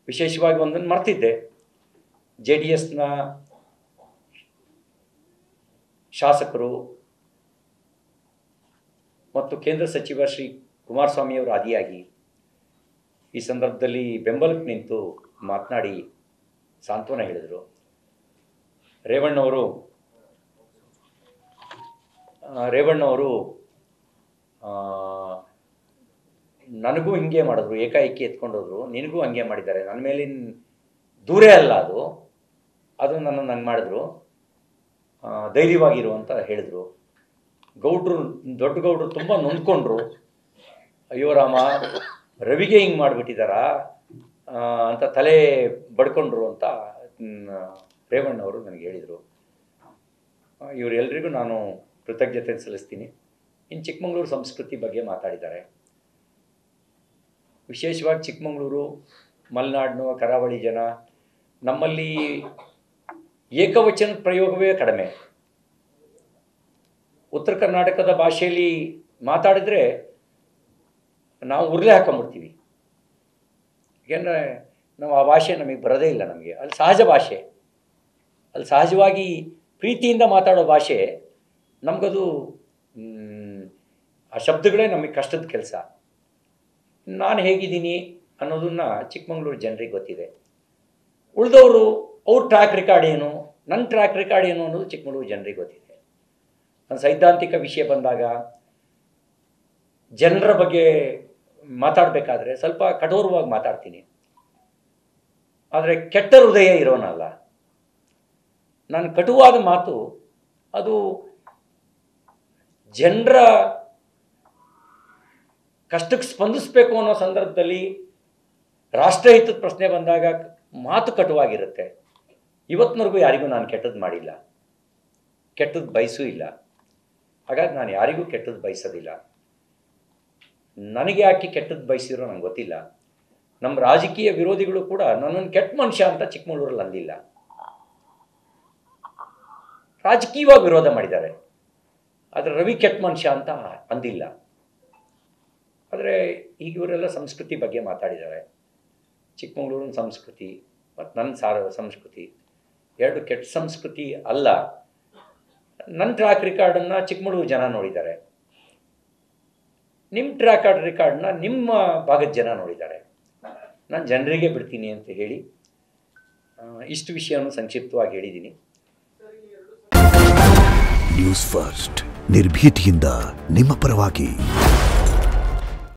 ವಿಶೇಷವಾಗಿ ಒಂದನ್ನು ಮರ್ತಿದ್ದೆ. JDSನ ಶಾಸಕರು ಮತ್ತು ಕೇಂದ್ರ ಸಚಿವ ಶ್ರೀ ಕುಮಾರಸ್ವಾಮಿಯವರು ಆದಿಯಾಗಿ ಈ ಸಂದರ್ಭದಲ್ಲಿ ಬೆಂಬಲಕ್ಕೆ ನಿಂತು ಮಾತನಾಡಿ ಸಾಂತ್ವನ ಹೇಳಿದರು. ರೇವಣ್ಣವರು ನನಗೂ ಹಿಂಗೆ ಮಾಡಿದ್ರು, ಏಕಾಏಕಿ ಎತ್ಕೊಂಡೋದ್ರು, ನಿನಗೂ ಹಂಗೆ ಮಾಡಿದ್ದಾರೆ, ನನ್ನ ಮೇಲಿನ ದೂರೇ ಅಲ್ಲ ಅದು ನನ್ನನ್ನು ಮಾಡಿದ್ರು, ಧೈರ್ಯವಾಗಿರು ಅಂತ ಹೇಳಿದರು. ದೊಡ್ಡ ಗೌಡ್ರು ತುಂಬ ನೊಂದ್ಕೊಂಡ್ರು. ಅಯ್ಯೋ ರಾಮ, ರವಿಗೆ ಹಿಂಗೆ ಮಾಡಿಬಿಟ್ಟಿದ್ದಾರಾ ಅಂತ ತಲೆ ಬಡ್ಕೊಂಡ್ರು ಅಂತ ರೇವಣ್ಣವರು ನನಗೆ ಹೇಳಿದರು. ಇವರೆಲ್ಲರಿಗೂ ನಾನು ಕೃತಜ್ಞತೆ ಸಲ್ಲಿಸ್ತೀನಿ. ಇನ್ನು ಚಿಕ್ಕಮಗಳೂರು ಸಂಸ್ಕೃತಿ ಬಗ್ಗೆ ಮಾತಾಡಿದ್ದಾರೆ. ವಿಶೇಷವಾಗಿ ಚಿಕ್ಕಮಗಳೂರು, ಮಲೆನಾಡಿನ ಕರಾವಳಿ ಜನ, ನಮ್ಮಲ್ಲಿ ಏಕವಚನದ ಪ್ರಯೋಗವೇ ಕಡಿಮೆ. ಉತ್ತರ ಕರ್ನಾಟಕದ ಭಾಷೆಯಲ್ಲಿ ಮಾತಾಡಿದ್ರೆ ನಾವು ಉರ್ಲೆ ಹಾಕೊಂಬಿಡ್ತೀವಿ. ಏಕೆಂದರೆ ನಾವು ಆ ಭಾಷೆ ನಮಗೆ ಬರೋದೇ ಇಲ್ಲ. ನಮಗೆ ಅಲ್ಲಿ ಸಹಜ ಭಾಷೆ, ಅಲ್ಲಿ ಸಹಜವಾಗಿ ಪ್ರೀತಿಯಿಂದ ಮಾತಾಡೋ ಭಾಷೆ. ನಮಗದು ಆ ಶಬ್ದಗಳೇ ನಮಗೆ ಕಷ್ಟದ ಕೆಲಸ. ನಾನು ಹೇಗಿದ್ದೀನಿ ಅನ್ನೋದನ್ನು ಚಿಕ್ಕಮಗಳೂರು ಜನರಿಗೆ ಗೊತ್ತಿದೆ. ಉಳಿದವರು ಅವ್ರ ಟ್ರ್ಯಾಕ್ ರೆಕಾರ್ಡ್ ಏನು, ನನ್ನ ಟ್ರ್ಯಾಕ್ ರೆಕಾರ್ಡ್ ಏನು ಅನ್ನೋದು ಚಿಕ್ಕಮಗಳೂರು ಜನರಿಗೆ ಗೊತ್ತಿದೆ. ನನ್ನ ಸೈದ್ಧಾಂತಿಕ ವಿಷಯ ಬಂದಾಗ ಜನರ ಬಗ್ಗೆ ಮಾತಾಡಬೇಕಾದ್ರೆ ಸ್ವಲ್ಪ ಕಠೋರವಾಗಿ ಮಾತಾಡ್ತೀನಿ. ಆದರೆ ಕೆಟ್ಟ ಹೃದಯ ಇರೋನಲ್ಲ. ನಾನು ಕಟುವಾದ ಮಾತು ಅದು ಜನರ ಕಷ್ಟಕ್ಕೆ ಸ್ಪಂದಿಸಬೇಕು ಅನ್ನೋ ಸಂದರ್ಭದಲ್ಲಿ, ರಾಷ್ಟ್ರಹಿತದ ಪ್ರಶ್ನೆ ಬಂದಾಗ ಮಾತು ಕಟುವಾಗಿರುತ್ತೆ. ಇವತ್ತಿನವರೆಗೂ ಯಾರಿಗೂ ನಾನು ಕೆಟ್ಟದ್ದು ಮಾಡಿಲ್ಲ, ಕೆಟ್ಟದ್ದು ಬಯಸೂ ಇಲ್ಲ. ಹಾಗಾಗಿ ನಾನು ಯಾರಿಗೂ ಕೆಟ್ಟದ್ದು ಬಯಸೋದಿಲ್ಲ. ನನಗೆ ಯಾಕೆ ಕೆಟ್ಟದ್ದು ಬಯಸಿರೋ ನಂಗೆ ಗೊತ್ತಿಲ್ಲ. ನಮ್ಮ ರಾಜಕೀಯ ವಿರೋಧಿಗಳು ಕೂಡ ನನ್ನನ್ನು ಕೆಟ್ಟ ಮನುಷ್ಯ ಅಂತ ಚಿಕ್ಕಮಗಳೂರಲ್ಲಿ ಅಂದಿಲ್ಲ. ರಾಜಕೀಯವಾಗಿ ವಿರೋಧ ಮಾಡಿದ್ದಾರೆ, ಆದರೆ ರವಿ ಕೆಟ್ಟ ಮನುಷ್ಯ ಅಂತ ಅಂದಿಲ್ಲ. ಆದರೆ ಈಗ ಇವರೆಲ್ಲ ಸಂಸ್ಕೃತಿ ಬಗ್ಗೆ ಮಾತಾಡಿದ್ದಾರೆ. ಚಿಕ್ಕಮಗಳೂರಿನ ಸಂಸ್ಕೃತಿ ಮತ್ತು ನನ್ನ ಸಂಸ್ಕೃತಿ ಎರಡು ಕೆಟ್ಟ ಸಂಸ್ಕೃತಿ ಅಲ್ಲ. ನನ್ನ ಟ್ರ್ಯಾಕ್ ರೆಕಾರ್ಡನ್ನು ಚಿಕ್ಕಮಗಳೂರು ಜನ ನೋಡಿದ್ದಾರೆ, ನಿಮ್ಮ ಟ್ರ್ಯಾಕ್ ರೆಕಾರ್ಡನ್ನ ನಿಮ್ಮ ಭಾಗದ ಜನ ನೋಡಿದ್ದಾರೆ. ನಾನು ಜನರಿಗೆ ಬಿಡ್ತೀನಿ ಅಂತ ಹೇಳಿ ಇಷ್ಟು ವಿಷಯವನ್ನು ಸಂಕ್ಷಿಪ್ತವಾಗಿ ಹೇಳಿದ್ದೀನಿ. ನ್ಯೂಸ್ ಫಸ್ಟ್ ನಿರ್ಭೀತಿಯಿಂದ ನಿಮ್ಮ ಪರವಾಗಿ.